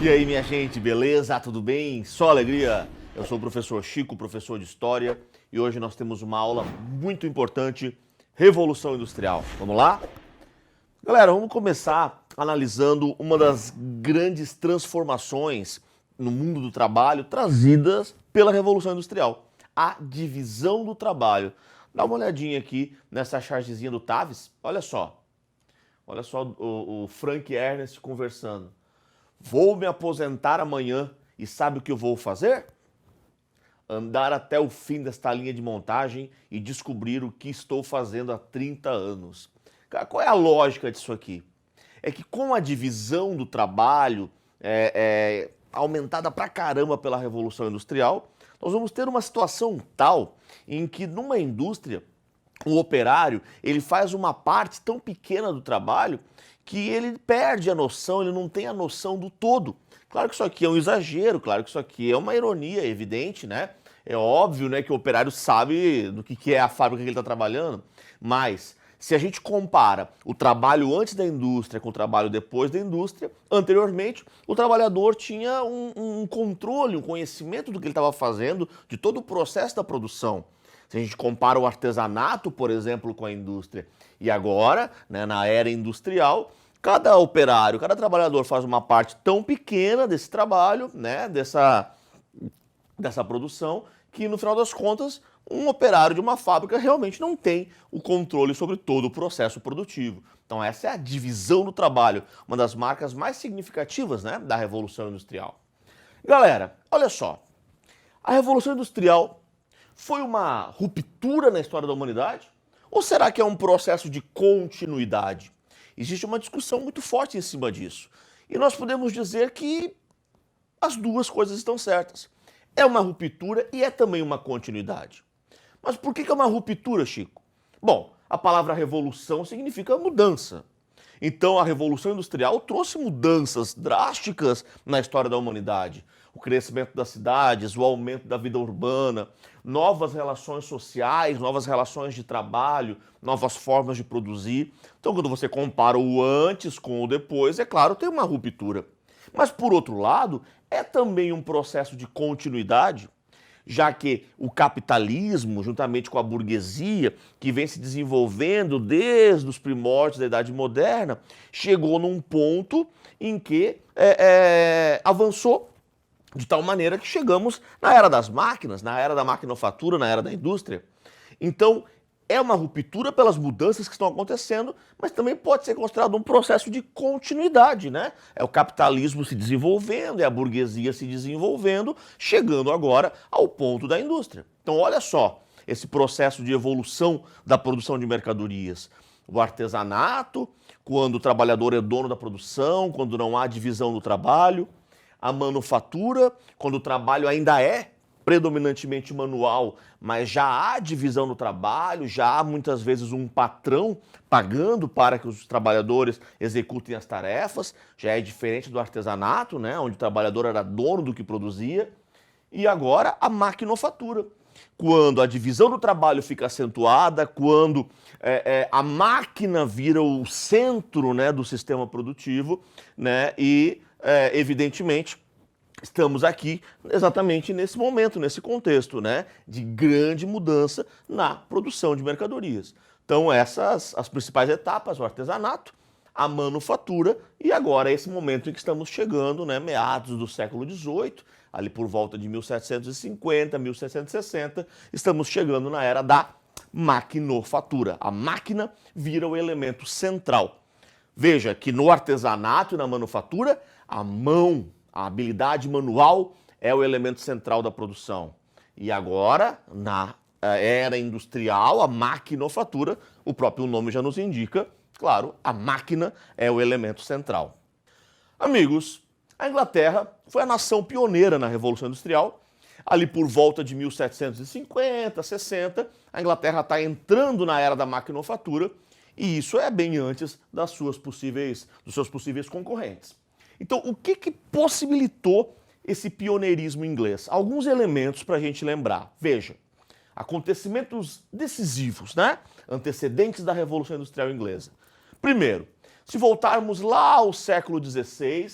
E aí, minha gente, beleza? Tudo bem? Só alegria? Eu sou o professor Chico, professor de História, e hoje nós temos uma aula muito importante, Revolução Industrial. Vamos lá? Galera, vamos começar analisando uma das grandes transformações no mundo do trabalho trazidas pela Revolução Industrial, a divisão do trabalho. Dá uma olhadinha aqui nessa chargezinha do Taves, olha só o Frank Ernest conversando. Vou me aposentar amanhã e sabe o que eu vou fazer? Andar até o fim desta linha de montagem e descobrir o que estou fazendo há 30 anos. Cara, qual é a lógica disso aqui? É que com a divisão do trabalho aumentada pra caramba pela Revolução Industrial, nós vamos ter uma situação tal em que numa indústria, o operário, ele faz uma parte tão pequena do trabalho que ele perde a noção, ele não tem a noção do todo. Claro que isso aqui é um exagero, claro que isso aqui é uma ironia evidente, né? É óbvio, né, que o operário sabe do que é a fábrica que ele está trabalhando, mas se a gente compara o trabalho antes da indústria com o trabalho depois da indústria, anteriormente o trabalhador tinha um controle, um conhecimento do que ele estava fazendo, de todo o processo da produção. Se a gente compara o artesanato, por exemplo, com a indústria, e agora, né, na era industrial, cada operário, cada trabalhador faz uma parte tão pequena desse trabalho, né, dessa produção, que no final das contas, um operário de uma fábrica realmente não tem o controle sobre todo o processo produtivo. Então essa é a divisão do trabalho, uma das marcas mais significativas, né, da Revolução Industrial. Galera, olha só, a Revolução Industrial foi uma ruptura na história da humanidade? Ou será que é um processo de continuidade? Existe uma discussão muito forte em cima disso. E nós podemos dizer que as duas coisas estão certas. É uma ruptura e é também uma continuidade. Mas por que é uma ruptura, Chico? Bom, a palavra revolução significa mudança. Então a Revolução Industrial trouxe mudanças drásticas na história da humanidade. O crescimento das cidades, o aumento da vida urbana, novas relações sociais, novas relações de trabalho, novas formas de produzir. Então quando você compara o antes com o depois, é claro, tem uma ruptura. Mas por outro lado, é também um processo de continuidade, já que o capitalismo, juntamente com a burguesia, que vem se desenvolvendo desde os primórdios da Idade Moderna, chegou num ponto em que avançou de tal maneira que chegamos na era das máquinas, na era da maquinofatura, na era da indústria. Então, é uma ruptura pelas mudanças que estão acontecendo, mas também pode ser considerado um processo de continuidade, né? É o capitalismo se desenvolvendo, é a burguesia se desenvolvendo, chegando agora ao ponto da indústria. Então, olha só esse processo de evolução da produção de mercadorias. O artesanato, quando o trabalhador é dono da produção, quando não há divisão do trabalho. A manufatura, quando o trabalho ainda é predominantemente manual, mas já há divisão do trabalho, já há muitas vezes um patrão pagando para que os trabalhadores executem as tarefas, já é diferente do artesanato, né, onde o trabalhador era dono do que produzia. E agora a maquinofatura, quando a divisão do trabalho fica acentuada, quando a máquina vira o centro, né, do sistema produtivo, né, e evidentemente, estamos aqui exatamente nesse momento, nesse contexto, né, de grande mudança na produção de mercadorias. Então essas as principais etapas, o artesanato, a manufatura e agora esse momento em que estamos chegando, né, meados do século XVIII, ali por volta de 1750, 1760, estamos chegando na era da maquinofatura. A máquina vira o elemento central. Veja que no artesanato e na manufatura, a mão, a habilidade manual é o elemento central da produção. E agora, na era industrial, a maquinofatura, o próprio nome já nos indica, claro, a máquina é o elemento central. Amigos, a Inglaterra foi a nação pioneira na Revolução Industrial. Ali por volta de 1750, 60, a Inglaterra está entrando na era da maquinofatura. E isso é bem antes dos seus possíveis concorrentes. Então, o que possibilitou esse pioneirismo inglês? Alguns elementos para a gente lembrar. Veja, acontecimentos decisivos, né? Antecedentes da Revolução Industrial Inglesa. Primeiro, se voltarmos lá ao século XVI,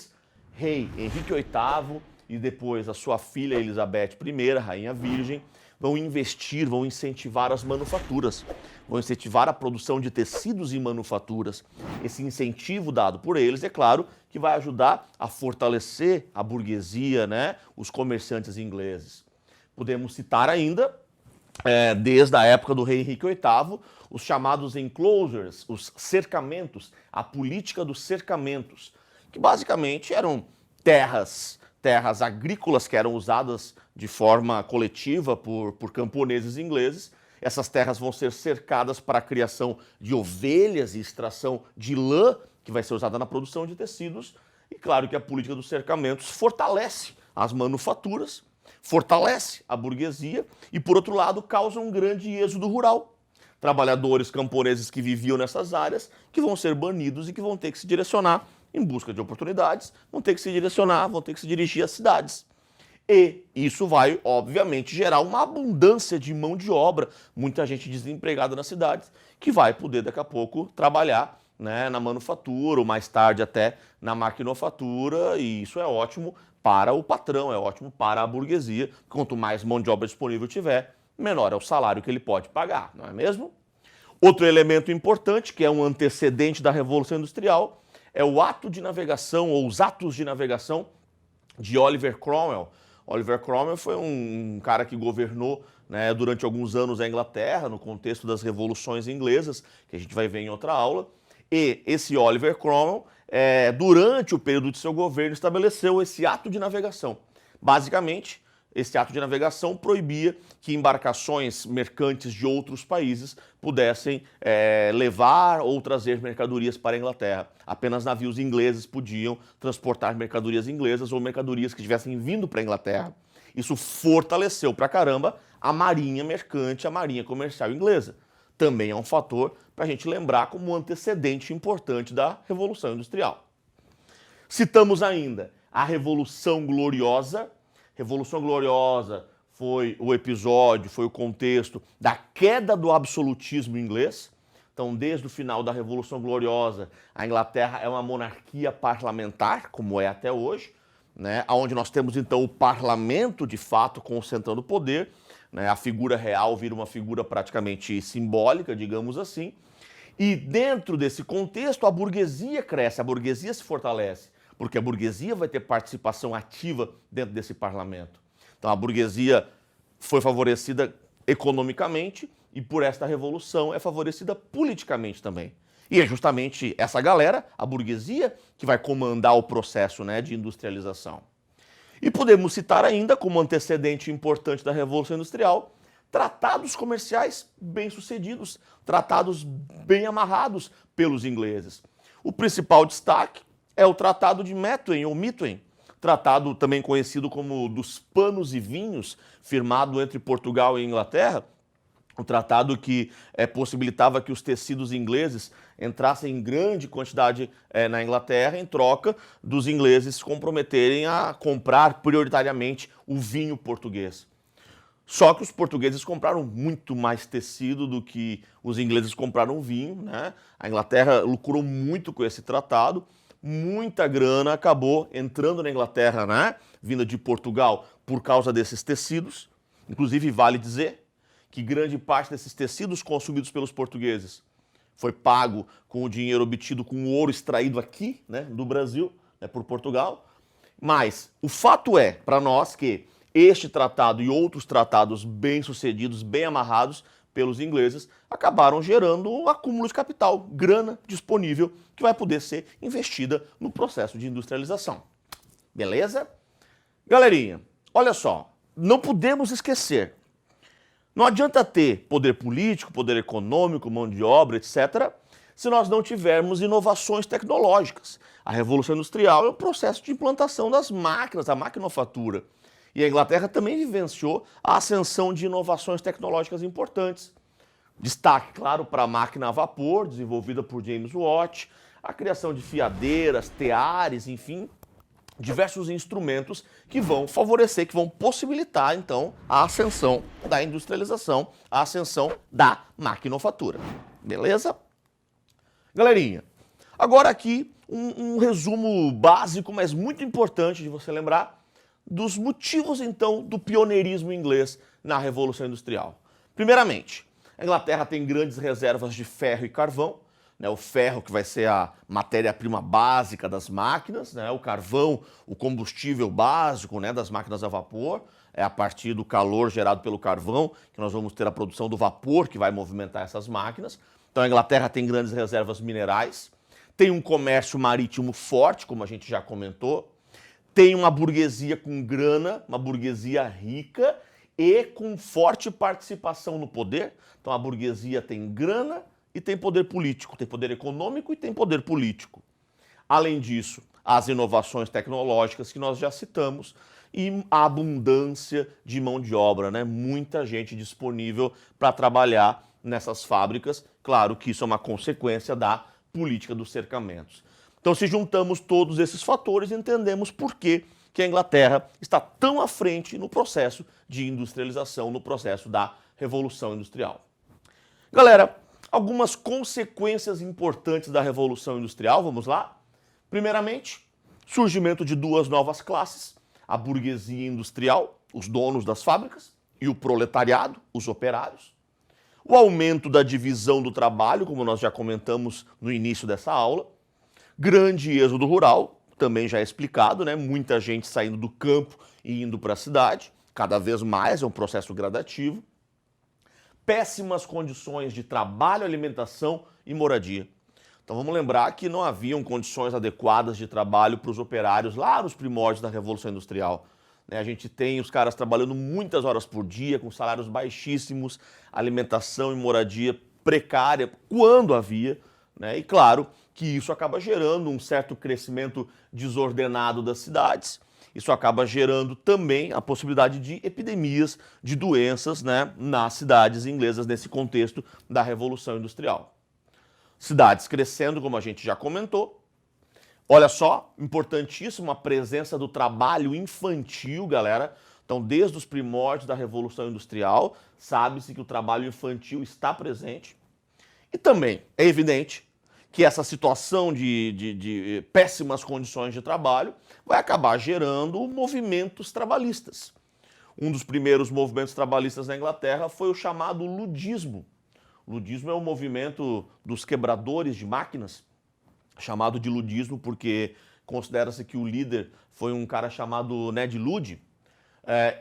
rei Henrique VIII e depois a sua filha Elizabeth I, rainha virgem, vão investir, vão incentivar as manufaturas, vão incentivar a produção de tecidos e manufaturas. Esse incentivo dado por eles, é claro, que vai ajudar a fortalecer a burguesia, né, os comerciantes ingleses. Podemos citar ainda, desde a época do rei Henrique VIII, os chamados enclosures, os cercamentos, a política dos cercamentos, que basicamente eram terras agrícolas que eram usadas de forma coletiva por camponeses ingleses. Essas terras vão ser cercadas para a criação de ovelhas e extração de lã, que vai ser usada na produção de tecidos. E claro que a política dos cercamentos fortalece as manufaturas, fortalece a burguesia e, por outro lado, causa um grande êxodo rural. Trabalhadores camponeses que viviam nessas áreas que vão ser banidos e que vão ter que se direcionar em busca de oportunidades, vão ter que se direcionar, vão ter que se dirigir às cidades. E isso vai, obviamente, gerar uma abundância de mão de obra, muita gente desempregada nas cidades, que vai poder daqui a pouco trabalhar, né, na manufatura, ou mais tarde até na maquinofatura, e isso é ótimo para o patrão, é ótimo para a burguesia. Quanto mais mão de obra disponível tiver, menor é o salário que ele pode pagar, não é mesmo? Outro elemento importante, que é um antecedente da Revolução Industrial, é o ato de navegação, ou os atos de navegação de Oliver Cromwell. Oliver Cromwell foi um cara que governou, né, durante alguns anos a Inglaterra, no contexto das revoluções inglesas, que a gente vai ver em outra aula. E esse Oliver Cromwell, durante o período de seu governo, estabeleceu esse ato de navegação. Basicamente, esse ato de navegação proibia que embarcações mercantes de outros países pudessem levar ou trazer mercadorias para a Inglaterra. Apenas navios ingleses podiam transportar mercadorias inglesas ou mercadorias que estivessem vindo para a Inglaterra. Isso fortaleceu pra caramba a marinha mercante, a marinha comercial inglesa. Também é um fator para a gente lembrar como um antecedente importante da Revolução Industrial. Citamos ainda a Revolução Gloriosa. Revolução Gloriosa foi o episódio, foi o contexto da queda do absolutismo inglês. Então, desde o final da Revolução Gloriosa, a Inglaterra é uma monarquia parlamentar, como é até hoje, né, onde nós temos então o parlamento de fato concentrando o poder, né, a figura real vira uma figura praticamente simbólica, digamos assim, e dentro desse contexto a burguesia cresce, a burguesia se fortalece, porque a burguesia vai ter participação ativa dentro desse parlamento. Então a burguesia foi favorecida economicamente e por esta revolução é favorecida politicamente também. E é justamente essa galera, a burguesia, que vai comandar o processo, né, de industrialização. E podemos citar ainda, como antecedente importante da Revolução Industrial, tratados comerciais bem-sucedidos, tratados bem amarrados pelos ingleses. O principal destaque é o Tratado de Methuen, ou Methuen, tratado também conhecido como dos panos e vinhos, firmado entre Portugal e Inglaterra, um tratado que possibilitava que os tecidos ingleses entrassem em grande quantidade na Inglaterra, em troca dos ingleses se comprometerem a comprar prioritariamente o vinho português. Só que os portugueses compraram muito mais tecido do que os ingleses compraram vinho, né? A Inglaterra lucrou muito com esse tratado, muita grana acabou entrando na Inglaterra, né, vinda de Portugal, por causa desses tecidos. Inclusive, vale dizer que grande parte desses tecidos consumidos pelos portugueses foi pago com o dinheiro obtido com o ouro extraído aqui, né, do Brasil, né, por Portugal. Mas o fato é, para nós, que este tratado e outros tratados bem-sucedidos, bem amarrados pelos ingleses, acabaram gerando um acúmulo de capital, grana disponível, que vai poder ser investida no processo de industrialização. Beleza? Galerinha, olha só, não podemos esquecer, não adianta ter poder político, poder econômico, mão de obra, etc., se nós não tivermos inovações tecnológicas. A Revolução Industrial é o processo de implantação das máquinas, a maquinofatura. E a Inglaterra também vivenciou a ascensão de inovações tecnológicas importantes. Destaque, claro, para a máquina a vapor, desenvolvida por James Watt, a criação de fiadeiras, teares, enfim, diversos instrumentos que vão favorecer, que vão possibilitar, então, a ascensão da industrialização, a ascensão da maquinofatura. Beleza? Galerinha, agora aqui um resumo básico, mas muito importante de você lembrar, dos motivos, então, do pioneirismo inglês na Revolução Industrial. Primeiramente, a Inglaterra tem grandes reservas de ferro e carvão, né, o ferro que vai ser a matéria-prima básica das máquinas, né, o carvão, o combustível básico, né, das máquinas a vapor, é a partir do calor gerado pelo carvão que nós vamos ter a produção do vapor que vai movimentar essas máquinas. Então a Inglaterra tem grandes reservas minerais, tem um comércio marítimo forte, como a gente já comentou, tem uma burguesia com grana, uma burguesia rica e com forte participação no poder. Então a burguesia tem grana e tem poder político, tem poder econômico e tem poder político. Além disso, as inovações tecnológicas que nós já citamos e a abundância de mão de obra, né? Muita gente disponível para trabalhar nessas fábricas. Claro que isso é uma consequência da política dos cercamentos. Então, se juntamos todos esses fatores, entendemos por que a Inglaterra está tão à frente no processo de industrialização, no processo da Revolução Industrial. Galera, algumas consequências importantes da Revolução Industrial, vamos lá? Primeiramente, surgimento de duas novas classes, a burguesia industrial, os donos das fábricas, e o proletariado, os operários. O aumento da divisão do trabalho, como nós já comentamos no início dessa aula. Grande êxodo rural, também já é explicado, né? Muita gente saindo do campo e indo para a cidade, cada vez mais, é um processo gradativo. Péssimas condições de trabalho, alimentação e moradia. Então vamos lembrar que não haviam condições adequadas de trabalho para os operários lá nos primórdios da Revolução Industrial. A gente tem os caras trabalhando muitas horas por dia, com salários baixíssimos, alimentação e moradia precária, quando havia, né? E claro que isso acaba gerando um certo crescimento desordenado das cidades. Isso acaba gerando também a possibilidade de epidemias, de doenças, né, nas cidades inglesas nesse contexto da Revolução Industrial. Cidades crescendo, como a gente já comentou. Olha só, importantíssimo a presença do trabalho infantil, galera. Então, desde os primórdios da Revolução Industrial, sabe-se que o trabalho infantil está presente. E também é evidente que essa situação de péssimas condições de trabalho vai acabar gerando movimentos trabalhistas. Um dos primeiros movimentos trabalhistas na Inglaterra foi o chamado ludismo. O ludismo é o movimento dos quebradores de máquinas, chamado de ludismo porque considera-se que o líder foi um cara chamado Ned Ludd.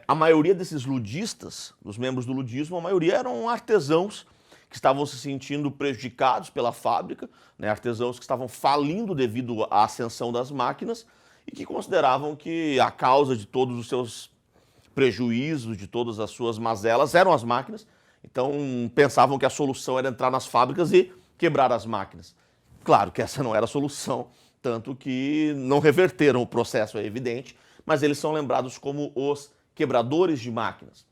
A maioria desses ludistas, dos membros do ludismo, a maioria eram artesãos que estavam se sentindo prejudicados pela fábrica, né, artesãos que estavam falindo devido à ascensão das máquinas e que consideravam que a causa de todos os seus prejuízos, de todas as suas mazelas, eram as máquinas. Então pensavam que a solução era entrar nas fábricas e quebrar as máquinas. Claro que essa não era a solução, tanto que não reverteram o processo, é evidente, mas eles são lembrados como os quebradores de máquinas.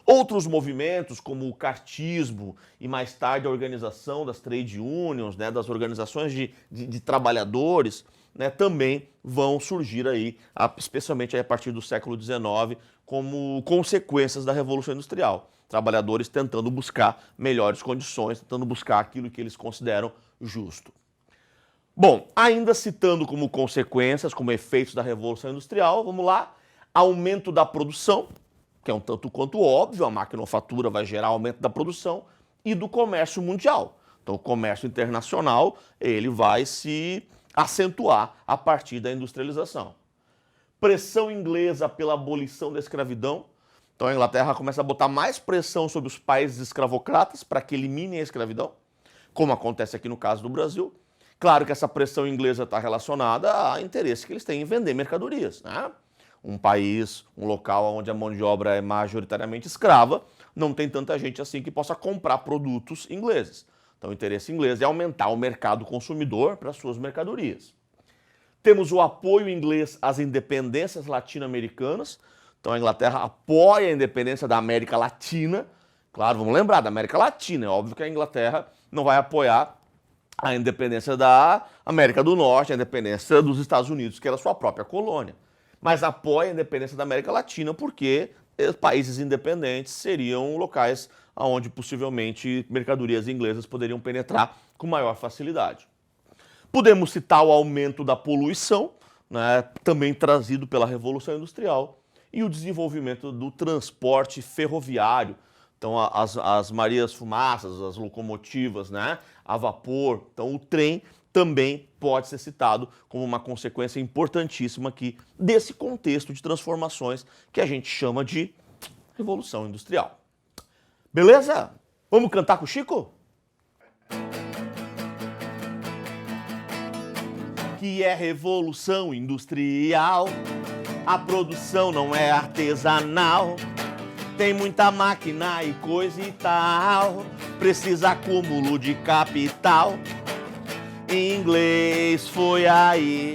Outros movimentos, como o cartismo e mais tarde a organização das trade unions, né, das organizações de trabalhadores, né, também vão surgir aí, especialmente aí a partir do século XIX, como consequências da Revolução Industrial. Trabalhadores tentando buscar melhores condições, tentando buscar aquilo que eles consideram justo. Bom, ainda citando como consequências, como efeitos da Revolução Industrial, vamos lá, aumento da produção, que é um tanto quanto óbvio, a maquinofatura vai gerar aumento da produção, e do comércio mundial. Então o comércio internacional, ele vai se acentuar a partir da industrialização. Pressão inglesa pela abolição da escravidão. Então a Inglaterra começa a botar mais pressão sobre os países escravocratas para que eliminem a escravidão, como acontece aqui no caso do Brasil. Claro que essa pressão inglesa está relacionada a interesse que eles têm em vender mercadorias, né? Um país, um local onde a mão de obra é majoritariamente escrava, não tem tanta gente assim que possa comprar produtos ingleses. Então o interesse inglês é aumentar o mercado consumidor para suas mercadorias. Temos o apoio inglês às independências latino-americanas. Então a Inglaterra apoia a independência da América Latina. Claro, vamos lembrar, da América Latina. É óbvio que a Inglaterra não vai apoiar a independência da América do Norte, a independência dos Estados Unidos, que era sua própria colônia. Mas apoia a independência da América Latina porque países independentes seriam locais onde possivelmente mercadorias inglesas poderiam penetrar com maior facilidade. Podemos citar o aumento da poluição, né, também trazido pela Revolução Industrial, e o desenvolvimento do transporte ferroviário. Então, as Marias Fumaças, as locomotivas, né, a vapor. Então, o trem também pode ser citado como uma consequência importantíssima aqui desse contexto de transformações que a gente chama de Revolução Industrial. Beleza? Vamos cantar com o Chico? Que é Revolução Industrial, a produção não é artesanal. Tem muita máquina e coisa e tal, precisa acúmulo de capital. Em inglês foi aí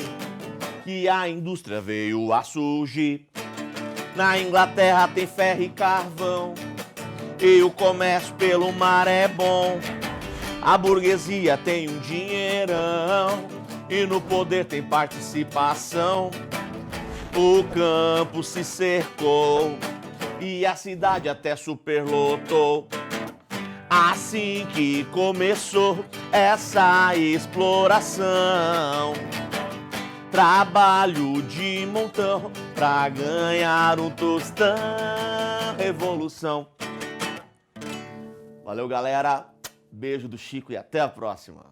que a indústria veio a surgir. Na Inglaterra tem ferro e carvão, e o comércio pelo mar é bom. A burguesia tem um dinheirão, e no poder tem participação. O campo se cercou, e a cidade até superlotou. Assim que começou essa exploração, trabalho de montão pra ganhar um tostão. Revolução. Valeu, galera. Beijo do Chico e até a próxima.